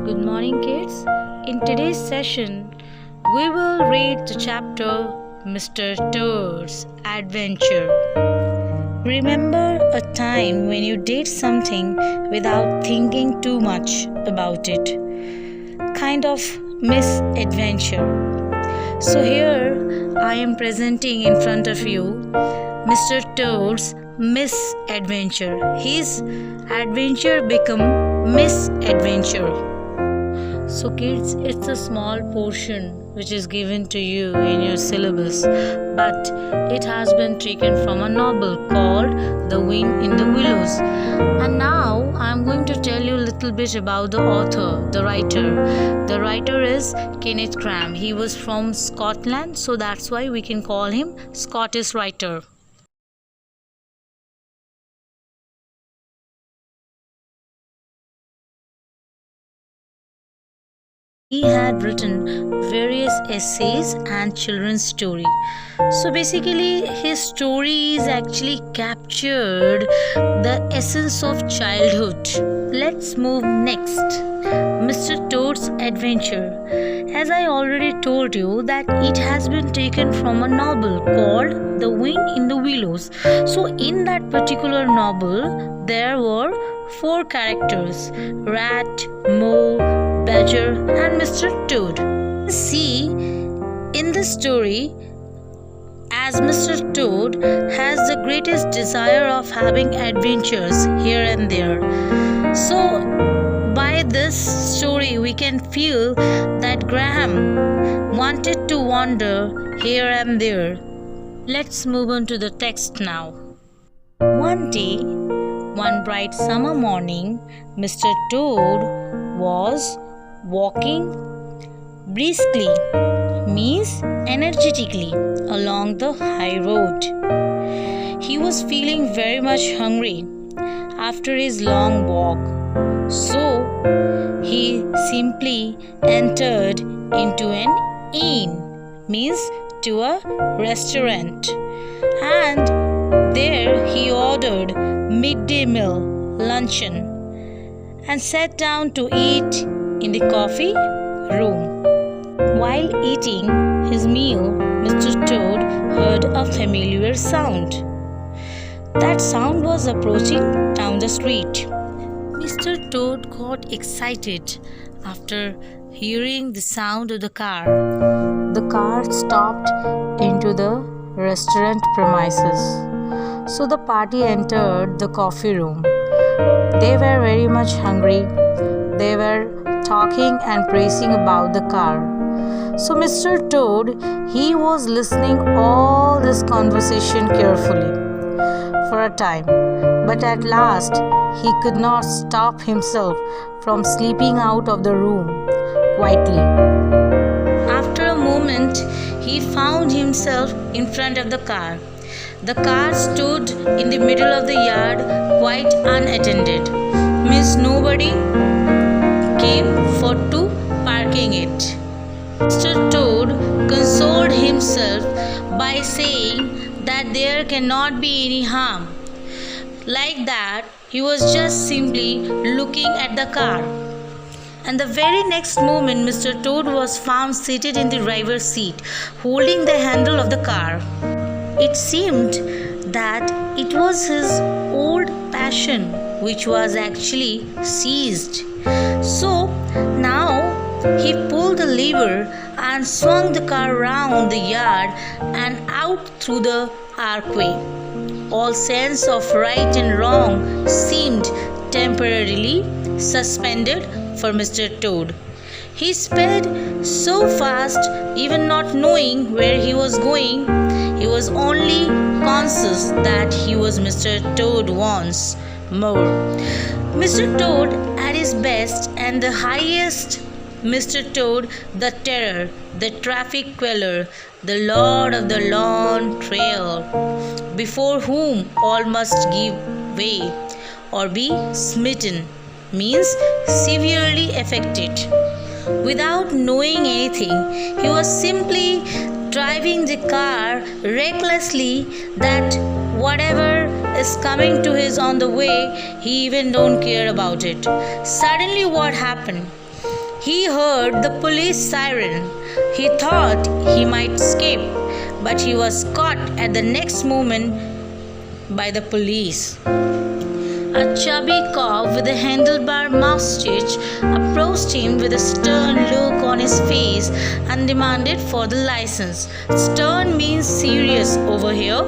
Good morning, kids. In today's session, we will read the chapter Mr. Toad's Adventure. Remember a time when you did something without thinking too much about it. Kind of misadventure. So here I am presenting in front of you Mr. Toad's misadventure. His adventure become misadventure. So kids, it's a small portion which is given to you in your syllabus, but it has been taken from a novel called The Wind in the Willows. And now I'm going to tell you a little bit about the author, the writer. The writer is Kenneth Grahame. He was from Scotland, so that's why we can call him Scottish writer. He had written various essays and children's story. So basically his stories actually captured the essence of childhood. Let's move next. Mr. Toad's Adventure. As I already told you that it has been taken from a novel called The Wind in the Willows. So in that particular novel there were 4 characters: Rat, Mole, Badger and Mr. Toad. See, in this story, as Mr. Toad has the greatest desire of having adventures here and there. So, by this story, we can feel that Grahame wanted to wander here and there. Let's move on to the text now. One day, one bright summer morning, Mr. Toad was walking briskly, means energetically, along the high road. He was feeling very much hungry after his long walk, so he simply entered into an inn, means to a restaurant, and there he ordered midday meal, luncheon, and sat down to eat in the coffee room. While eating his meal, Mr. Toad heard a familiar sound. That sound was approaching down the street. Mr. Toad got excited after hearing the sound of the car. The car stopped into the restaurant premises. So the party entered the coffee room. They were very much hungry. They were talking and praising about the car. So Mr. Toad, he was listening all this conversation carefully for a time. But at last, he could not stop himself from slipping out of the room quietly. After a moment, he found himself in front of the car. The car stood in the middle of the yard, quite unattended. Means nobody came for to parking it. Mr. Toad consoled himself by saying that there cannot be any harm. Like that, he was just simply looking at the car. And the very next moment, Mr. Toad was found seated in the driver's seat, holding the handle of the car. It seemed that it was his old passion which was actually seized. So now he pulled the lever and swung the car round the yard and out through the archway. All sense of right and wrong seemed temporarily suspended for Mr. Toad. He sped so fast, even not knowing where he was going. He was only conscious that he was Mr. Toad once more. Mr. Toad at his best and the highest, Mr. Toad, the terror, the traffic queller, the lord of the long trail, before whom all must give way or be smitten, means severely affected. Without knowing anything, he was simply driving the car recklessly, that whatever is coming to his on the way, he even don't care about it. Suddenly what happened? He heard the police siren. He thought he might escape, but he was caught at the next moment by the police. A chubby cop with a handlebar mustache approached him with a stern look on his face and demanded for the license. Stern means serious over here.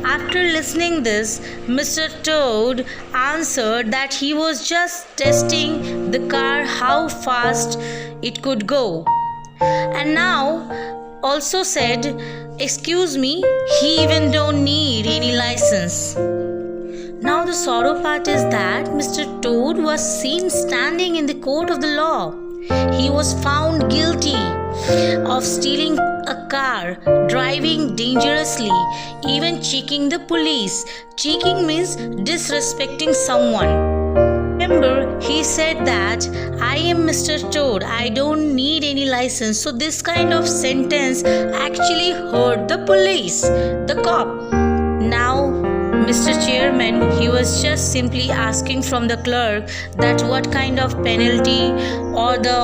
After listening this, Mr. Toad answered that he was just testing the car how fast it could go. And now also said, "Excuse me, he even don't need any license." Now the sorrow part is that Mr. Toad was seen standing in the court of the law. He was found guilty of stealing a car, driving dangerously, even cheeking the police. Cheeking means disrespecting someone. Remember, he said that I am Mr. Toad, I don't need any license. So this kind of sentence actually hurt the police, the cop. Now, Mr. Chairman, he was just simply asking from the clerk that what kind of penalty or the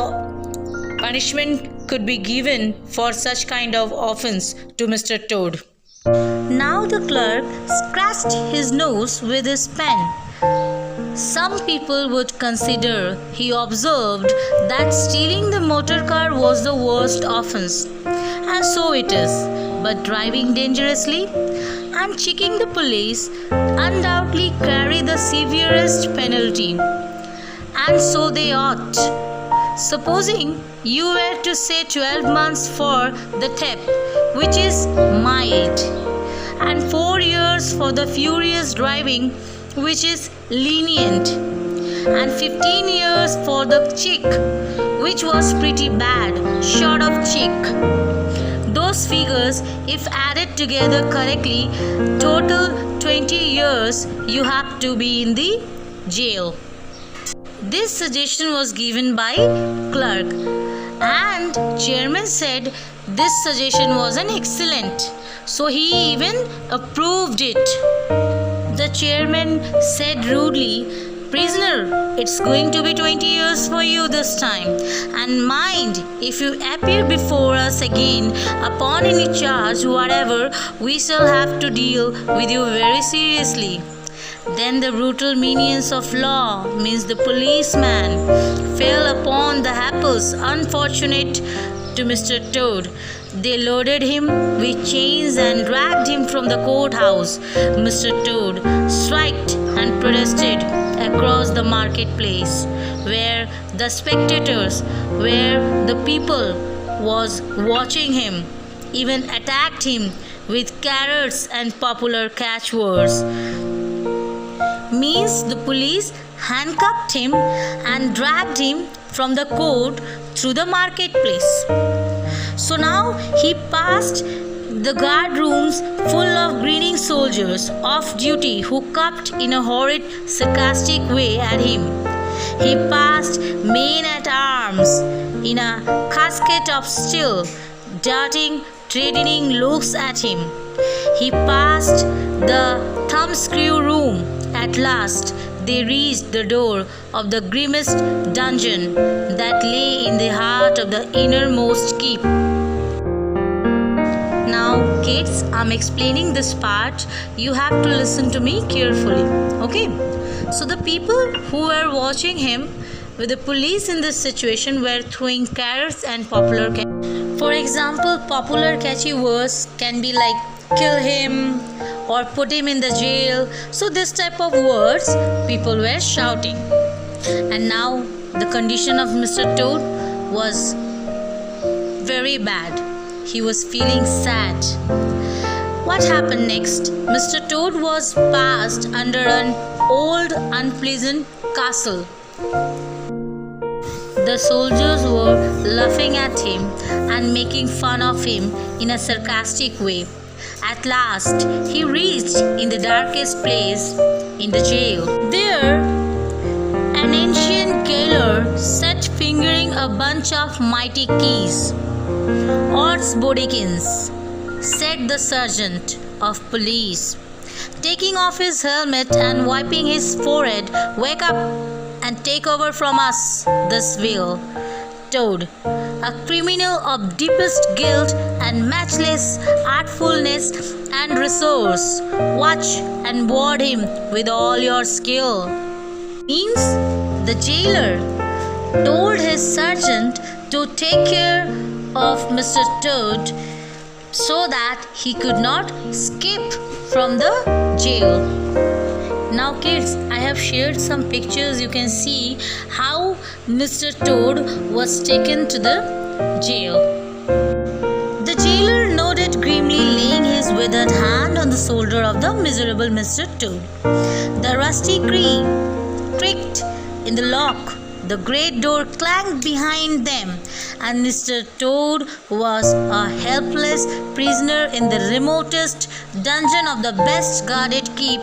punishment could be given for such kind of offense to Mr. Toad. Now the clerk scratched his nose with his pen. Some people would consider he observed that stealing the motor car was the worst offense. And so it is. But driving dangerously and cheeking the police undoubtedly carry the severest penalty. And so they ought. Supposing you were to say 12 months for the theft, which is mild, and 4 years for the furious driving, which is lenient, and 15 years for the cheek, which was pretty bad, short of cheek. Those figures, if added together correctly, total 20 years you have to be in the jail. This suggestion was given by clerk, and chairman said this suggestion was an excellent, so he even approved it. The chairman said rudely, "Prisoner, it's going to be 20 years for you this time. And mind, if you appear before us again upon any charge whatever, we shall have to deal with you very seriously." Then the brutal minions of law, means the policeman, fell upon the hapless unfortunate to Mr. Toad. They loaded him with chains and dragged him from the courthouse. Mr. Toad shrieked and protested across the marketplace, where the spectators, where the people was watching him, even attacked him with carrots and popular catchwords. Means the police handcuffed him and dragged him from the court through the marketplace. So now he passed the guard rooms full of grinning soldiers off duty who cuffed in a horrid, sarcastic way at him. He passed men at arms in a casket of steel, darting, threatening looks at him. He passed the thumbscrew room. At last, they reached the door of the grimmest dungeon that lay in the heart of the innermost keep. Now, kids, I'm explaining this part. You have to listen to me carefully. Okay? So the people who were watching him with the police in this situation were throwing carrots and popular For example, popular catchy words can be like kill him or put him in the jail. So this type of words people were shouting. And now the condition of Mr. Toad was very bad. He was feeling sad. What happened next? Mr. Toad was passed under an old unpleasant castle. The soldiers were laughing at him and making fun of him in a sarcastic way. At last, he reached in the darkest place in the jail. There, an ancient gaoler sat fingering a bunch of mighty keys. "Odds bodikins," said the sergeant of police, taking off his helmet and wiping his forehead. "Wake up and take over from us this will." Toad, a criminal of deepest guilt and matchless artfulness and resource. Watch and ward him with all your skill. Means the jailer told his sergeant to take care of Mr. Toad so that he could not escape from the jail. Now kids, I have shared some pictures. You can see how Mr. Toad was taken to the jail. The jailer nodded grimly, laying his withered hand on the shoulder of the miserable Mr. Toad. The rusty key clicked in the lock. The great door clanged behind them, and Mr. Toad was a helpless prisoner in the remotest dungeon of the best guarded keep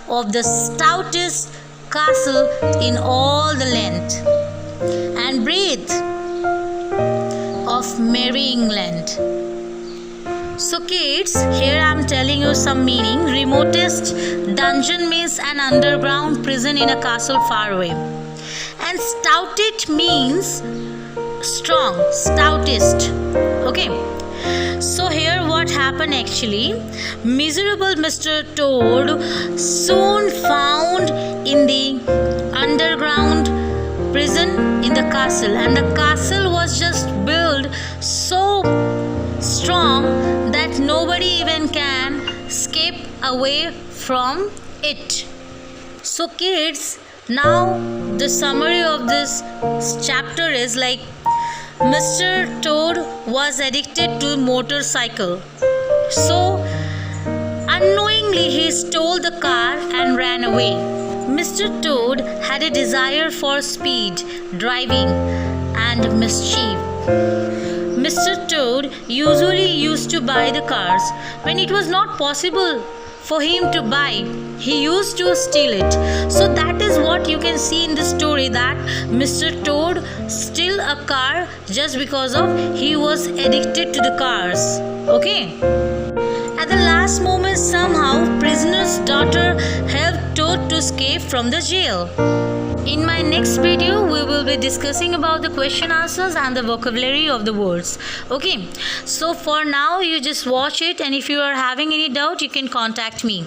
of the stoutest castle in all the length and breadth of Merry England. So kids, here I am telling you some meaning. Remotest dungeon means an underground prison in a castle far away. And stoutest means strong, stoutest. Okay. So here what happened actually, miserable Mr. Toad soon found in the underground prison in the castle, and the castle was just built so strong that nobody even can escape away from it. So kids, now the summary of this chapter is like, Mr. Toad was addicted to motorcycle. So unknowingly he stole the car and ran away. Mr. Toad had a desire for speed, driving and mischief. Mr. Toad usually used to buy the cars. When it was not possible for him to buy, he used to steal it. So that is what you can see in the story, that Mr. Toad stole a car just because of he was addicted to the cars. Okay. At the last moment, somehow prisoner's daughter helped Toad to escape from the jail. In my next video, we will be discussing about the question answers and the vocabulary of the words. Okay, so for now, you just watch it, and if you are having any doubt, you can contact me.